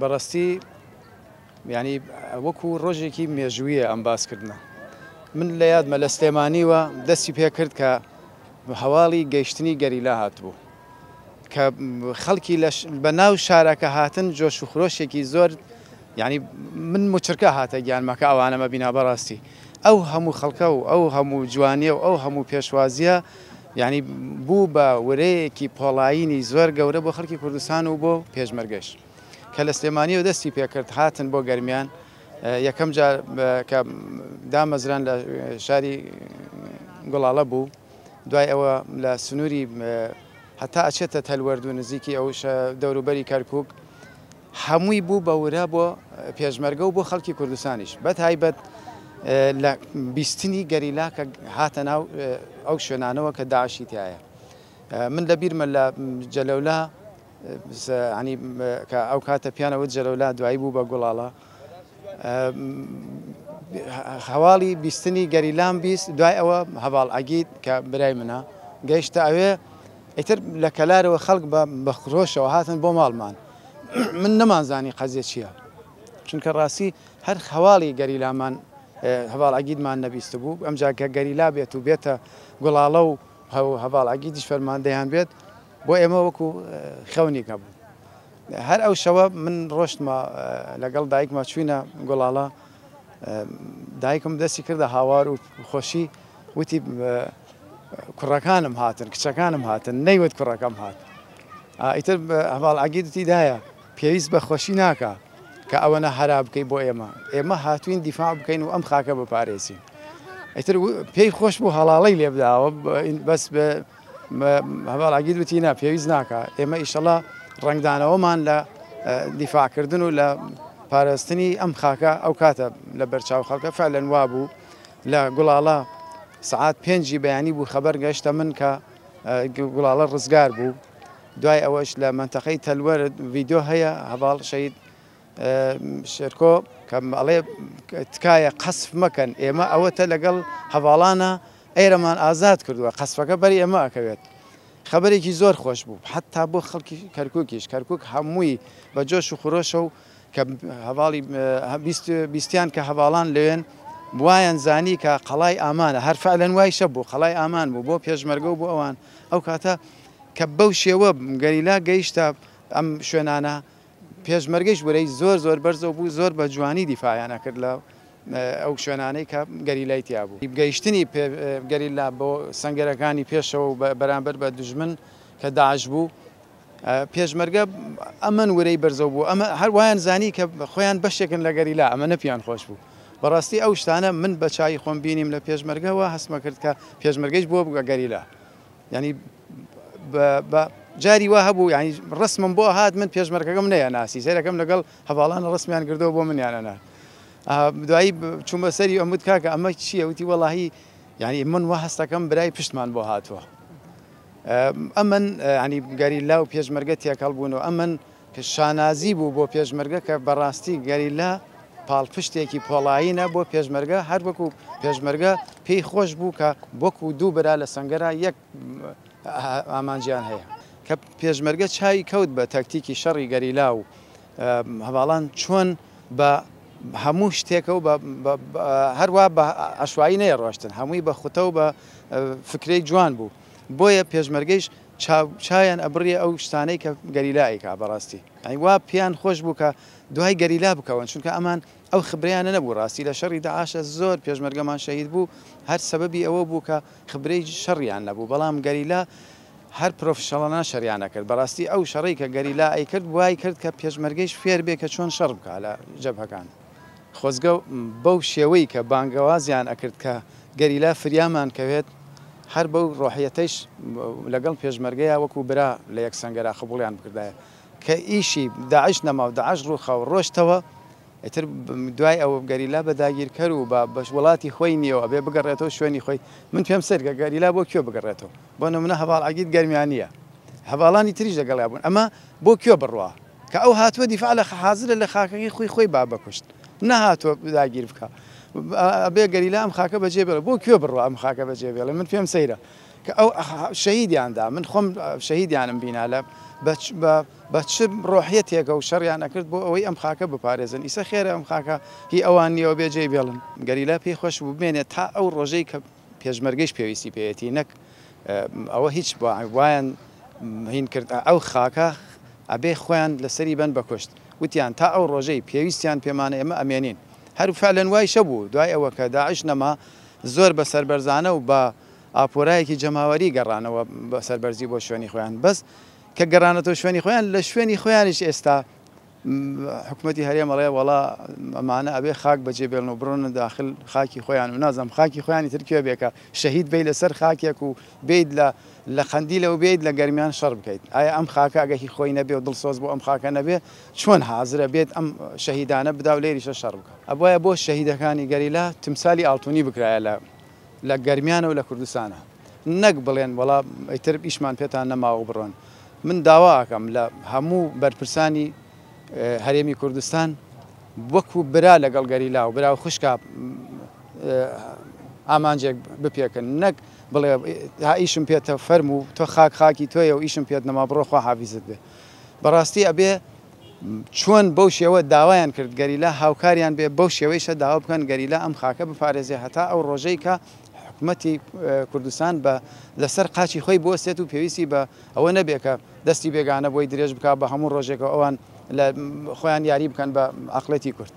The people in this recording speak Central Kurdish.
بەڕاستی ینی وەکو ڕۆژێکی مێژوویە ئەم باسکردنە. من لە یادمە لە سلێمانیوە دەستی پێ کرد کە هەواڵی گەیشتنی گەریلا هاتبوو کە خەڵکی بە ناو شارەکە هاتن جۆش و خرۆشێکی زۆر ینی من مچرکە هاتە گیانمەکە ئەوانەمە بینا بەڕاستی ئەو هەموو خەڵکە و ئەو هەموو جوانیە و ئەو هەموو پێشوازیە ینی بوو بە وەرەیەکی پۆڵایینی زۆر گەورە بۆ خەڵکی کوردستان و بۆ پێشمەرگەش کە لە سلێمانیەوە دەستی پێکرد هاتن بۆ گەرمیان یەکەم جار کە دامەزران لە شاری گوڵاڵە بوو دوای ئەوە لە سنووری هەتا ئەچێتە تەلوەرد و نزیکی ئەو دەوروبەری کەرکووک هەمووی بوو بە ورە بۆ پێشمەرگە و بۆ خەڵکی کوردستانیش بە تایبەت لە بیستنی گەریلا کە هاتە ناو ئەو شوێنانەوە کە داعشی تایە. من لەبیرمە لە جەلەولا ینی کە ئەو کاتە پیانەوە جەلەولا دوایی بوو بە گوڵاڵە هەواڵی بیستنی گەریلام بیست دوای ئەوە هەواڵ ئەگید کە برای منە گەیشتە ئەوێ ئیتر لە کەلارەوە خەڵک بە خرۆشەوە هاتن بۆ ماڵمان من نەمانزانی قەزیە چییە چونکە ڕاستی هەر هەواڵی گەریلامان هەواڵ ئەگیدمان نەبیست بوو ئەمجا کە گەریلا بێت و بێتە گوڵاڵە و هەواڵ ئەگیدیش فەرماندەیان بێت بۆ ئێمە وەکو خەونیکە بوو. هەر ئەو شەوە من ڕۆشتمە لەگەڵ دایکمە چوینە گوڵاڵە دایکم دەستی کردە هاوار و خۆشی وتی کوڕەکانم هاتن کچەکانم هاتن نەیوت کوڕەکەم هات ئیتر هەواڵ ئەگیدتی دایە پێویست بە خۆشی ناکە کە ئەوەنە هەرا بکەی بۆ ئێمە هاتوین دیفاع بکەین و ئەم خاکە بپارێزین ئیتر پێی خۆش بوو هەڵاڵەی لێ بداوە بەس هەواڵ ئەگید وتی نا پێویست ناکە ئێمە ئیشەڵا ڕنگدانەوەمان لە دیفاعکردن و لە پاراستنی ئەم خاکە ئەو کاتە لە بەرچاو خەڵکە فعلەن وا بوو لە گوڵاڵە سعات 5 بەیانی بوو خەبەر گەشتە من کە گوڵاڵە ڕزگار بوو دوای ئەوەش لە منتەقەی تەلوەرد ڤیدۆ هەیە هەواڵ شەید شێرکۆ کە ئەڵێ تکایە قەسف مەکەن ئێمە ئەوەتە لەگەڵ هەواڵانە ئێرەمان ئازاد کردووە قەسفەکە بەری ئێمە ئەکەوێت خەبەرێکی زۆر خۆش بوو حتا بۆ خەڵکی کەرکووکیش کەرکووک هەمووی بە جۆش و خۆشە و کە هەواڵی بیستیان کە هەواڵان لەوێن وایان زانی کە قەڵای ئامانە هەر فعلەن وای شە بوو قەڵای ئامان بوو بۆ پێشمەرگە و بۆ ئەوان ئەو کاتە کە بەو شێوە گەریلا گەیشتە ئەم شوێنانە پێشمەرگەیش وەرەی زۆر زۆر بەرزە بوو زۆر بە جوانی دیفاعیانە کرد لە ئەو شوێنانەی کە گەریلای تیا بوو گەیشتنی گەریلا بۆ سەنگەرەکانی پێشەوە بەرامبەر بە دوژمن کە داعش بوو پێشمەرگە ئەمن وەرەی بەرزە بوو ئەمە هەر وایان زانی کە خۆیان بەشێکن لە گەریلا ئەمە نەپیان خۆش بوو بەڕاستی ئەو شتانە من بە چای خۆم بینیم لە پێشمەرگەوە هەستمە کرد کە پێشمەرگەیش بۆ بگە گەریلا ینی جاری وا هەبوو ینی ڕسمم بۆ هات من پێشمەرگەکەم نەیە ناسی سەرەکەم لەگەڵ هەواڵانە ڕسمیان کردەوە بۆ منیانەنا دوایی چوومە سەری ئەمود کاکە ئەمە چییە وتی وەڵاهی ینی من وا هەستەکەم برای پشتمان بۆ هاتووە ئەمن ینی گەریلا و پێشمەرگە تێکەڵ بوونەوە ئەمن کە شانازی بوو بۆ پێشمەرگە کە بەڕاستی گەریلا پاڵپشتێکی پۆڵایینە بۆ پێشمەرگە هەر وەکو پێشمەرگە پێی خۆش بوو کە وەکو دوو برا لە سەنگەرە یەک ئامانجیان هەیە کە پێشمەرگە چای کەوت بە تەکتیکی شەڕی گەریلا و هەواڵان چۆن بە هەموو شتێکە و هەروە بە عەشوایی نەیە ڕۆشتن هەمووی بە خوتە و بە فکرەی جوان بوو بۆیە پێشمەرگەیش چایان ئەبڕیە ئەو شتانەی کە گەریلایکا بەڕاستی ئەی وا پیان خۆش بوو کە دوای گەریلا بکەون چونکە ئەمان ئەو خبریانە نەبوو ڕاستی لە شەڕی داعاشە زۆر پێشمەرگەمان شەهید بوو هەر سەبەبی ئەوە بوو کە خبرەی شەڕیان نەبوو بەڵام گەریلا هەر پرۆفشەڵانە شەریانە کرد بەڕاستی ئەو شەڕی کە گەریلا ئەی کرد وای کرد کە پێشمەرگەیش فێر بێ کە چۆن شەڕ بکە لە جەبهەکان خۆزگە بەو شێوەی کە بانگەوازیان ئەکرد کە گەریلا فریامان کەوێت هەر بەو ڕۆحیەتەیش لەگەڵ پێشمەرگەیە وەکو برا لە یەک سەنگەرا قبوڵیان بکردایە کە ئیشی داعش نەما و داعش ڕووخە و ڕۆشتەوە ئیتر دوای ئەوە گەریلا بە داگیرکەر و بە وڵاتی خۆی نییەوە ئەبێ بگەڕێتەوە شوێنی خۆی من پێم سەرگە گەریلا بۆ کوێ بگەڕێتەوە بۆ نمونە هەواڵ ئەگید گەرمیانە هەواڵانی تریش لەگەڵا بوون ئەمە بۆ کوێ بڕوە کە ئەو هاتووە دیفاع لە حازرە لە خاکەکەی خۆی با بکوشت نەهاتووە داگیر بکە ئەبێ گەریلا ئەم خاکە بەجێ بێڵێ بۆ کوێ بڕوە ئەم خاکە بەجێ بێڵێ من پێم سەیرە کە ئەو شەهیدیاندا من خۆم شەهیدیانم بینا لە بە چ ڕۆحیەتێکە و شەڕیان نەکرد بۆ ئەوەی ئەم خاکە بپارێزن ئیسە خێرە ئەم خاکە هی ئەوان نیەوە بێجێ بێڵن گەریلا پێی خۆش ببێنێت تا ئەو ڕۆژەی کە پێشمەرگەیش پێویستی پێێتی نەک ئەوە هیچ وایان هین کرد ئەو خاکە ئەبێ خۆیان لەسەری بن بەکوشت وتیان تا ئەو ڕۆژەی پێویستیان پێمانە ئێمە ئەمێنین هەر فعلەن وای شەبوو دوای ئەوە کە داعش نەما زۆر بە سەربەرزانە و بە ئاپۆرایەکی جەماوەری گەڕانەوە بە سەربەرزی بۆ شوێنی خۆیان بەس کە گەڕانەتەوە شوێنی خۆیان لە شوێنی خۆیانیش ئێستا حکوومەتی هەرێمەڵێ وڵا ئەمانە ئەبێ خاک بەجێ بێڵن و بڕۆنە داخل خاکی خۆیان و نازم خاکی خۆیانی ترکیە بێکە شەهید بیت لەسەر خاکێک و بیت لە خەندیلە و بیت لە گەرمیان شەڕ بکەیت ئایا ئەم خاکە ئەگەهی خۆی نەبێ و دڵسۆز بۆ ئەم خاکە نەبێ چۆن حازرە بێت ئەم شەهیدانە بدا و لێریشە شەڕ بکە ئەبواە بۆ شەهیدەکانی گەریلا تمسالی ئاڵتونی بکرایە لە گەرمیانە و لە کوردستانە نەک بڵێن وڵا ئەیتر ئیشمان پێتان نەماوە بڕۆن من داوا ئەکەم لە هەموو بەرپرسانی هەرێمی کوردستان وەکو برا لەگەڵ گەریلا و برا و خوشکە ئامانجێک بپێکن نەک بڵێ ئیشم پێتە فەرم و تۆ خاکی تۆیە و ئیشم پێت نەما بڕۆ خوا حافیزت بێ بەڕاستی ئەبێ چۆن بەو شێوە داوایان کرد گەریلا هاوکاریان بێ بەو شێوەیشە داوا بکەن گەریلا ئەم خاکە بپارێزێ هەتا ئەو ڕۆژەی کە حکوومەتی کوردستان بە لەسەر قاچی خۆی بۆستێت و پێویستی بە ئەوە نەبێ کە دەستی بێگانە بۆی درێژ بک بە هەموو ڕۆژێکەوە ئەوان لە خۆیان یاری بکەن بە عەقڵەتی کورد